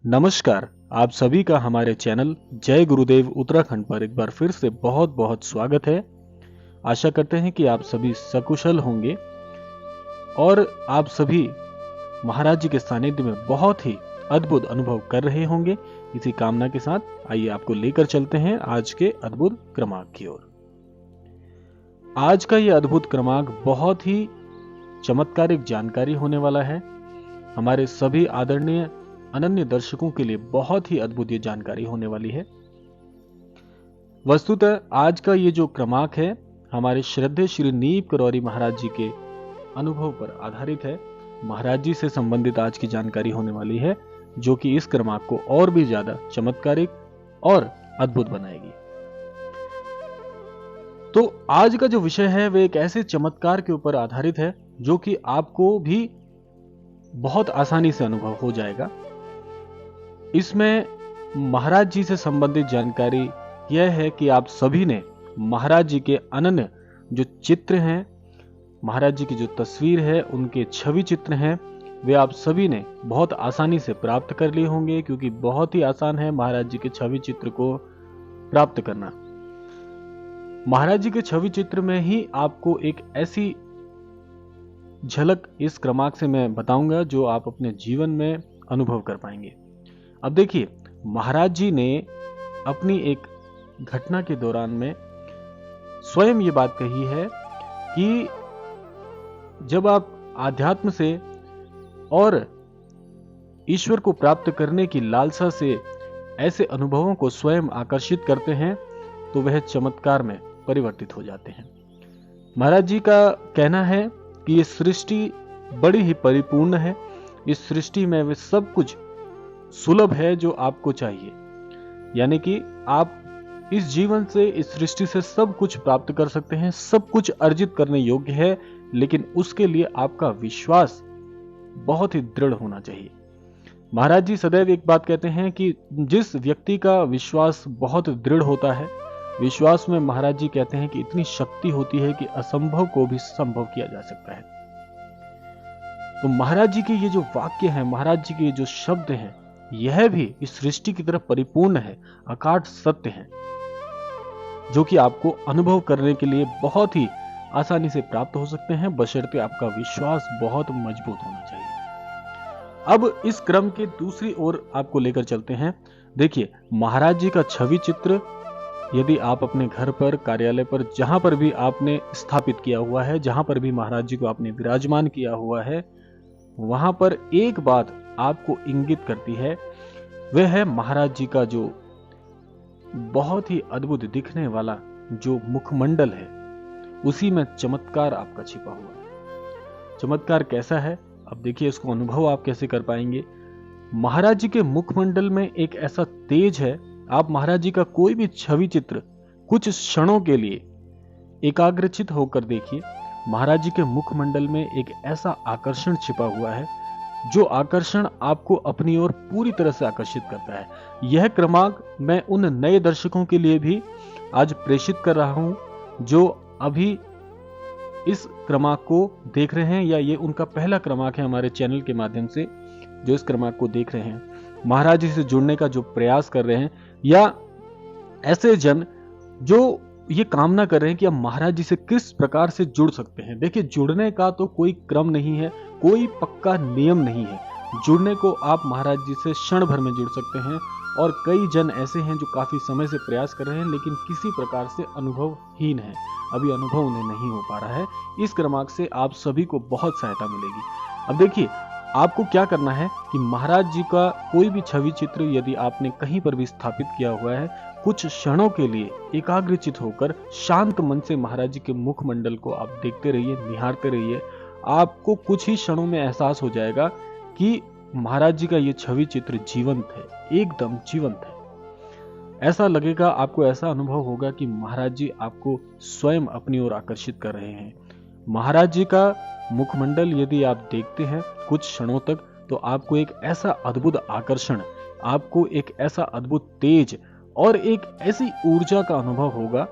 नमस्कार। आप सभी का हमारे चैनल जय गुरुदेव उत्तराखंड पर एक बार फिर से बहुत बहुत स्वागत है। आशा करते हैं कि आप सभी सकुशल होंगे और आप सभी महाराज जी के सानिध्य में बहुत ही अद्भुत अनुभव कर रहे होंगे। इसी कामना के साथ आइए आपको लेकर चलते हैं आज के अद्भुत क्रमांक की ओर। आज का यह अद्भुत क्रमांक बहुत ही चमत्कारिक जानकारी होने वाला है। हमारे सभी आदरणीय अनन्य दर्शकों के लिए बहुत ही अद्भुत ये जानकारी होने वाली है। वस्तुतः आज का ये जो क्रमांक है हमारे श्रद्धेय श्री नीप करौरी महाराज जी के अनुभव पर आधारित है। महाराज जी से संबंधित आज की जानकारी होने वाली है जो कि इस क्रमांक को और भी ज्यादा चमत्कारिक और अद्भुत बनाएगी। तो आज का जो विषय है वह एक ऐसे चमत्कार के ऊपर आधारित है जो कि आपको भी बहुत आसानी से अनुभव हो जाएगा। इसमें महाराज जी से संबंधित जानकारी यह है कि आप सभी ने महाराज जी के अनन्य जो चित्र हैं, महाराज जी की जो तस्वीर है, उनके छवि चित्र हैं, वे आप सभी ने बहुत आसानी से प्राप्त कर लिए होंगे क्योंकि बहुत ही आसान है महाराज जी के छवि चित्र को प्राप्त करना। महाराज जी के छवि चित्र में ही आपको एक ऐसी झलक इस क्रमांक से मैं बताऊंगा जो आप अपने जीवन में अनुभव कर पाएंगे। अब देखिए, महाराज जी ने अपनी एक घटना के दौरान में स्वयं ये बात कही है कि जब आप आध्यात्म से और ईश्वर को प्राप्त करने की लालसा से ऐसे अनुभवों को स्वयं आकर्षित करते हैं तो वह चमत्कार में परिवर्तित हो जाते हैं। महाराज जी का कहना है कि ये सृष्टि बड़ी ही परिपूर्ण है। इस सृष्टि में वे सब कुछ सुलभ है जो आपको चाहिए, यानी कि आप इस जीवन से, इस सृष्टि से सब कुछ प्राप्त कर सकते हैं, सब कुछ अर्जित करने योग्य है, लेकिन उसके लिए आपका विश्वास बहुत ही दृढ़ होना चाहिए। महाराज जी सदैव एक बात कहते हैं कि जिस व्यक्ति का विश्वास बहुत दृढ़ होता है, विश्वास में महाराज जी कहते हैं कि इतनी शक्ति होती है कि असंभव को भी संभव किया जा सकता है। तो महाराज जी के ये जो वाक्य है, महाराज जी के ये जो शब्द हैं, यह भी इस सृष्टि की तरफ परिपूर्ण है, अकाट सत्य है, जो कि आपको अनुभव करने के लिए बहुत ही आसानी से प्राप्त हो सकते हैं, बशर्ते आपका विश्वास बहुत मजबूत होना चाहिए। अब इस क्रम के दूसरी ओर आपको लेकर चलते हैं। देखिए, महाराज जी का छवि चित्र यदि आप अपने घर पर, कार्यालय पर, जहां पर भी आपने स्थापित किया हुआ है, जहां पर भी महाराज जी को आपने विराजमान किया हुआ है, वहां पर एक बात आपको इंगित करती है, वह है महाराज जी का जो बहुत ही अद्भुत दिखने वाला जो मुखमंडल है, उसी में चमत्कार आपका छिपा हुआ है। चमत्कार कैसा है? अब देखिए, इसको अनुभव आप कैसे कर पाएंगे। महाराज जी के मुखमंडल में एक ऐसा तेज है, आप महाराज जी का कोई भी छवि चित्र कुछ क्षणों के लिए एकाग्रचित होकर देखिए। महाराज जी के मुखमंडल में एक ऐसा आकर्षण छिपा हुआ है जो आकर्षण आपको अपनी ओर पूरी तरह से आकर्षित करता है। यह क्रमांक मैं उन नए दर्शकों के लिए भी आज प्रेषित कर रहा हूं जो अभी इस क्रमांक को देख रहे हैं, या ये उनका पहला क्रमांक है हमारे चैनल के माध्यम से जो इस क्रमांक को देख रहे हैं, महाराज जी से जुड़ने का जो प्रयास कर रहे हैं, या ऐसे जन जो ये कामना कर रहे हैं कि हम महाराज जी से किस प्रकार से जुड़ सकते हैं। देखिए, जुड़ने का तो कोई क्रम नहीं है, कोई पक्का नियम नहीं है। जुड़ने को आप महाराज जी से क्षण भर में जुड़ सकते हैं, और कई जन ऐसे हैं जो काफी समय से प्रयास कर रहे हैं लेकिन किसी प्रकार से अनुभवहीन है, अभी अनुभव उन्हें नहीं हो पा रहा है। इस क्रमांक से आप सभी को बहुत सहायता मिलेगी। अब देखिए, आपको क्या करना है कि महाराज जी का कोई भी छवि चित्र यदि आपने कहीं पर भी स्थापित किया हुआ है, कुछ क्षणों के लिए एकाग्रचित होकर शांत मन से महाराज जी के मुखमंडल को आप देखते रहिए, निहारते रहिए। आपको कुछ ही क्षणों में एहसास हो जाएगा कि महाराज जी का ये छवि चित्र जीवंत है, एकदम जीवंत है। ऐसा लगेगा, आपको ऐसा अनुभव होगा कि महाराज जी आपको स्वयं अपनी ओर आकर्षित कर रहे हैं। महाराज जी का मुखमंडल यदि आप देखते हैं कुछ क्षणों तक, तो आपको एक ऐसा अद्भुत आकर्षण, आपको एक ऐसा अद्भुत तेज और एक ऐसी ऊर्जा का अनुभव होगा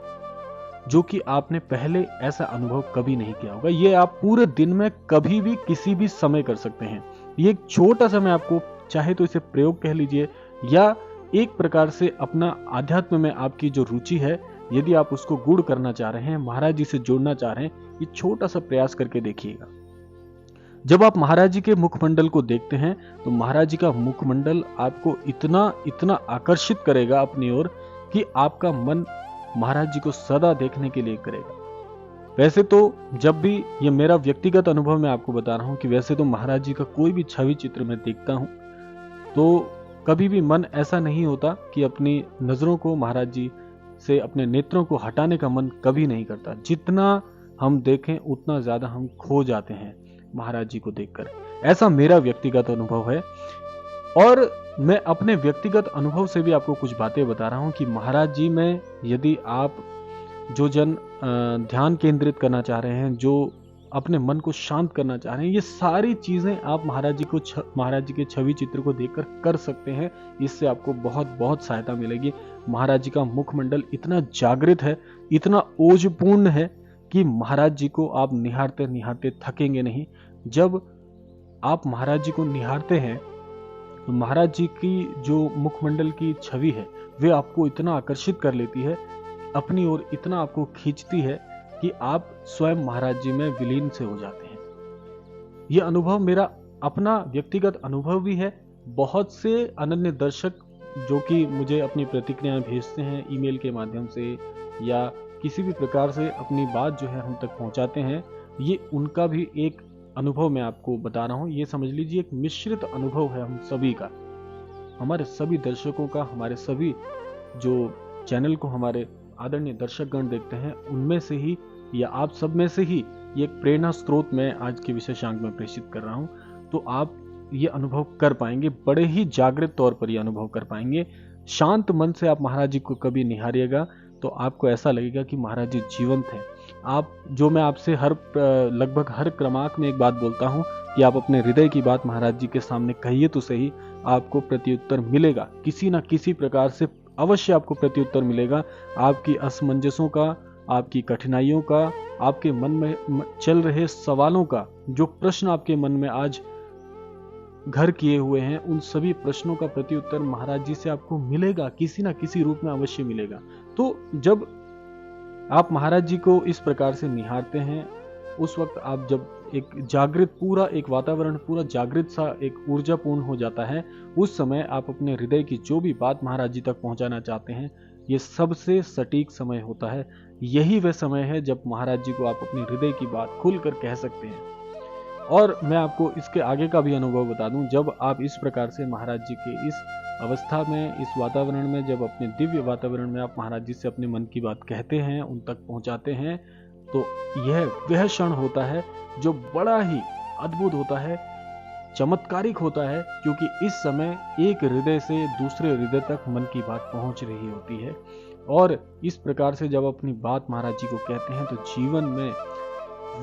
जो कि आपने पहले ऐसा अनुभव कभी नहीं किया होगा। ये आप पूरे दिन में कभी भी किसी भी समय कर सकते हैं। ये एक छोटा सा मैं आपको चाहे तो इसे प्रयोग कह लीजिए, या एक प्रकार से अपना आध्यात्म में आपकी जो रुचि है, यदि आप उसको गूढ़ करना चाह रहे हैं, महाराज जी से जोड़ना चाह रहे हैं, ये छोटा सा प्रयास करके देखिएगा। जब आप महाराज जी के मुखमंडल को देखते हैं तो महाराज जी का मुखमंडल आपको इतना इतना आकर्षित करेगा अपनी ओर कि आपका मन महाराज जी को सदा देखने के लिए करेगा। वैसे तो जब भी, ये मेरा व्यक्तिगत अनुभव मैं आपको बता रहा हूं कि वैसे तो महाराज जी का कोई भी छवि चित्र मैं देखता हूं तो कभी भी मन ऐसा नहीं होता कि अपनी नजरों को महाराज जी से, अपने नेत्रों को हटाने का मन कभी नहीं करता। जितना हम देखें उतना ज्यादा हम खो जाते हैं महाराज जी को देखकर। ऐसा मेरा व्यक्तिगत अनुभव है। और मैं अपने व्यक्तिगत अनुभव से भी आपको कुछ बातें बता रहा हूं कि महाराज जी में यदि आप जो जन ध्यान केंद्रित करना चाह रहे हैं, जो अपने मन को शांत करना चाह रहे हैं, ये सारी चीजें आप महाराज जी के छवि चित्र को देखकर कर सकते हैं। इससे आपको बहुत बहुत सहायता मिलेगी। महाराज जी का मुखमंडल इतना जागृत है, इतना ओजपूर्ण है कि महाराज जी को आप निहारते निहारते थकेंगे नहीं। जब आप महाराज जी को निहारते हैं तो महाराज जी की जो मुखमंडल की छवि है वे आपको इतना आकर्षित कर लेती है, अपनी ओर इतना आपको खींचती है कि आप स्वयं महाराज जी में विलीन से हो जाते हैं। यह अनुभव मेरा अपना व्यक्तिगत अनुभव भी है। बहुत से अनन्य दर्शक जो कि मुझे अपनी प्रतिक्रियाएं भेजते हैं ईमेल के माध्यम से या किसी भी प्रकार से अपनी बात जो है हम तक पहुंचाते हैं, ये उनका भी एक अनुभव मैं आपको बता रहा हूं। ये समझ लीजिए एक मिश्रित अनुभव है हम सभी का, हमारे सभी दर्शकों का, हमारे सभी जो चैनल को हमारे आदरणीय दर्शकगण देखते हैं उनमें से ही या आप सब में से ही ये एक प्रेरणा स्रोत मैं आज के विशेषांक में प्रेषित कर रहा हूं। तो आप ये अनुभव कर पाएंगे, बड़े ही जागृत तौर पर ये अनुभव कर पाएंगे। शांत मन से आप महाराज जी को कभी निहारिएगा तो आपको ऐसा लगेगा कि महाराज जी जीवंत हैं। आप, जो मैं आपसे लगभग हर क्रमांक में एक बात बोलता हूं कि आप अपने हृदय की बात महाराज जी के सामने कहिए तो सही, आपको प्रत्युत्तर मिलेगा। किसी ना किसी प्रकार से अवश्य आपको प्रत्युत्तर मिलेगा। आपकी असमंजसों का, आपकी कठिनाइयों का, आपके मन में चल रहे सवालों का, जो प्रश्न आपके मन में आज घर किए हुए हैं, उन सभी प्रश्नों का प्रत्युत्तर महाराज जी से आपको मिलेगा, किसी ना किसी रूप में अवश्य मिलेगा। तो जब आप महाराज जी को इस प्रकार से निहारते हैं, उस वक्त आप जब एक जागृत, पूरा एक वातावरण पूरा जागृत सा, एक ऊर्जापूर्ण हो जाता है, उस समय आप अपने हृदय की जो भी बात महाराज जी तक पहुंचाना चाहते हैं, ये सबसे सटीक समय होता है। यही वह समय है जब महाराज जी को आप अपने हृदय की बात खुलकर कह सकते हैं। और मैं आपको इसके आगे का भी अनुभव बता दूं, जब आप इस प्रकार से महाराज जी के इस अवस्था में, इस वातावरण में, जब अपने दिव्य वातावरण में आप महाराज जी से अपने मन की बात कहते हैं, उन तक पहुंचाते हैं, तो यह वह क्षण होता है जो बड़ा ही अद्भुत होता है, चमत्कारिक होता है, क्योंकि इस समय एक हृदय से दूसरे हृदय तक मन की बात पहुंच रही होती है। और इस प्रकार से जब अपनी बात महाराज जी को कहते हैं तो जीवन में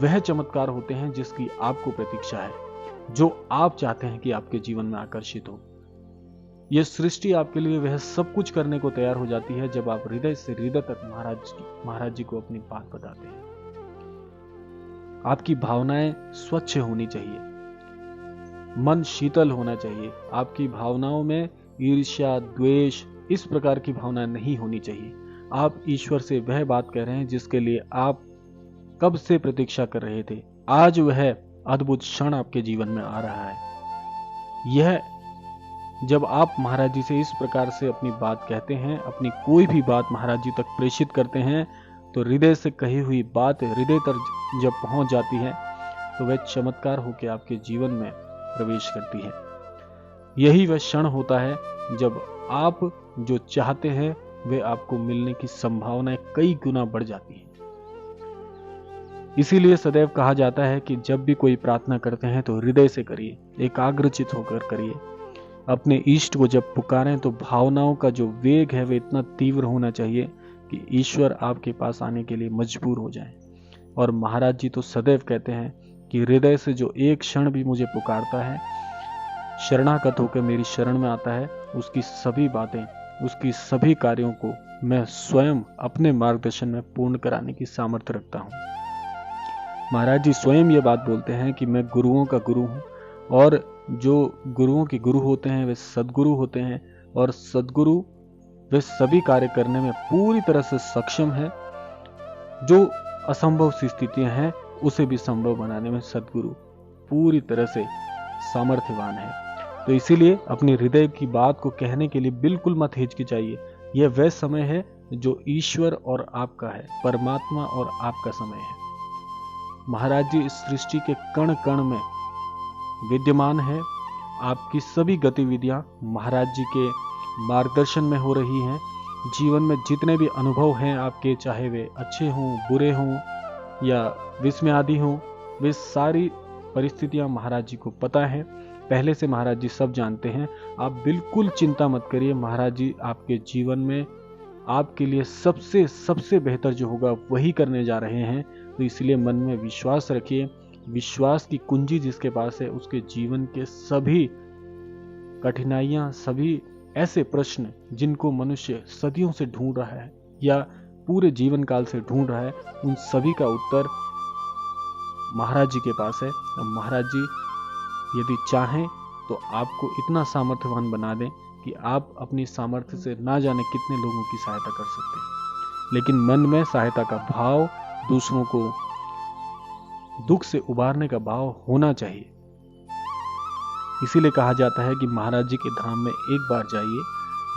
वह चमत्कार होते हैं जिसकी आपको प्रतीक्षा है, जो आप चाहते हैं कि आपके जीवन में आकर्षित हो। यह सृष्टि आपके लिए वह सब कुछ करने को तैयार हो जाती है जब आप हृदय से हृदय तक महाराज जी को अपनी बात बताते हैं। आपकी भावनाएं स्वच्छ होनी चाहिए, मन शीतल होना चाहिए। आपकी भावनाओं में ईर्ष्या, द्वेष, इस प्रकार की भावना नहीं होनी चाहिए। आप ईश्वर से वह बात कह रहे हैं जिसके लिए आप कब से प्रतीक्षा कर रहे थे। आज वह अद्भुत क्षण आपके जीवन में आ रहा है। यह जब आप महाराज जी से इस प्रकार से अपनी बात कहते हैं, अपनी कोई भी बात महाराज जी तक प्रेषित करते हैं, तो हृदय से कही हुई बात हृदय तक जब पहुंच जाती है तो वह चमत्कार होकर आपके जीवन में प्रवेश करती है। यही वह क्षण होता है जब आप जो चाहते हैं वह आपको मिलने की संभावनाएं कई गुना बढ़ जाती है। इसीलिए सदैव कहा जाता है कि जब भी कोई प्रार्थना करते हैं तो हृदय से करिए, एकाग्रचित होकर करिए। अपने इष्ट को जब पुकारें तो भावनाओं का जो वेग है वह इतना तीव्र होना चाहिए कि ईश्वर आपके पास आने के लिए मजबूर हो जाए। और महाराज जी तो सदैव कहते हैं कि हृदय से जो एक क्षण भी मुझे पुकारता है, शरणागत होकर मेरी शरण में आता है, उसकी सभी बातें, उसकी सभी कार्यों को मैं स्वयं अपने मार्गदर्शन में पूर्ण कराने की सामर्थ्य रखता हूँ। महाराज जी स्वयं ये बात बोलते हैं कि मैं गुरुओं का गुरु हूँ और जो गुरुओं के गुरु होते हैं वे सद्गुरु होते हैं, और सद्गुरु वे सभी कार्य करने में पूरी तरह से सक्षम है। जो असंभव सी स्थितियां हैं उसे भी संभव बनाने में सद्गुरु पूरी तरह से सामर्थ्यवान है। तो इसीलिए अपने हृदय की बात को कहने के लिए बिल्कुल मत हिचकिचाइए। यह वह समय है जो ईश्वर और आपका है, परमात्मा और आपका समय है। महाराज जी इस सृष्टि के कण कण में विद्यमान है। आपकी सभी गतिविधियां महाराज जी के मार्गदर्शन में हो रही हैं। जीवन में जितने भी अनुभव हैं आपके, चाहे वे अच्छे हों, बुरे हों या विस्मय आदि हों, वे सारी परिस्थितियां महाराज जी को पता है, पहले से महाराज जी सब जानते हैं। आप बिल्कुल चिंता मत करिए, महाराज जी आपके जीवन में आपके लिए सबसे सबसे बेहतर जो होगा वही करने जा रहे हैं। तो इसलिए मन में विश्वास रखिए। विश्वास की कुंजी जिसके पास है उसके जीवन के सभी कठिनाइयां, सभी ऐसे प्रश्न जिनको मनुष्य सदियों से ढूंढ रहा है या पूरे जीवन काल से ढूंढ रहा है, उन सभी का उत्तर महाराज जी के पास है। महाराज जी यदि चाहें तो आपको इतना सामर्थ्यवान बना दें कि आप अपनी सामर्थ्य से ना जाने कितने लोगों की सहायता कर सकते हैं। लेकिन मन में सहायता का भाव, दूसरों को दुख से उबारने का भाव होना चाहिए। इसीलिए कहा जाता है कि महाराज जी के धाम में एक बार जाइए।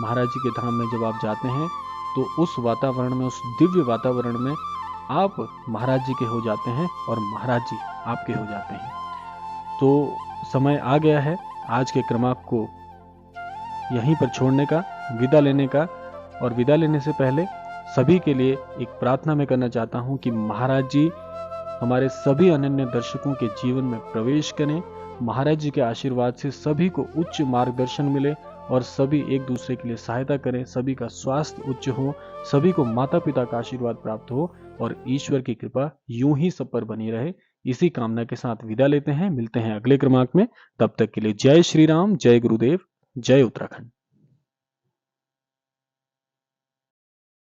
महाराज जी के धाम में जब आप जाते हैं तो उस वातावरण में, उस दिव्य वातावरण में आप महाराज जी के हो जाते हैं और महाराज जी आपके हो जाते हैं। तो समय आ गया है आज के क्रमांक को यहीं पर छोड़ने का, विदा लेने का। और विदा लेने से पहले सभी के लिए एक प्रार्थना मैं करना चाहता हूं कि महाराज जी हमारे सभी अनन्य दर्शकों के जीवन में प्रवेश करें। महाराज जी के आशीर्वाद से सभी को उच्च मार्गदर्शन मिले और सभी एक दूसरे के लिए सहायता करें, सभी का स्वास्थ्य उच्च हो, सभी को माता पिता का आशीर्वाद प्राप्त हो और ईश्वर की कृपा यूं ही सब पर बनी रहे। इसी कामना के साथ विदा लेते हैं। मिलते हैं अगले क्रमांक में। तब तक के लिए जय श्री राम, जय गुरुदेव, जय उत्तराखंड।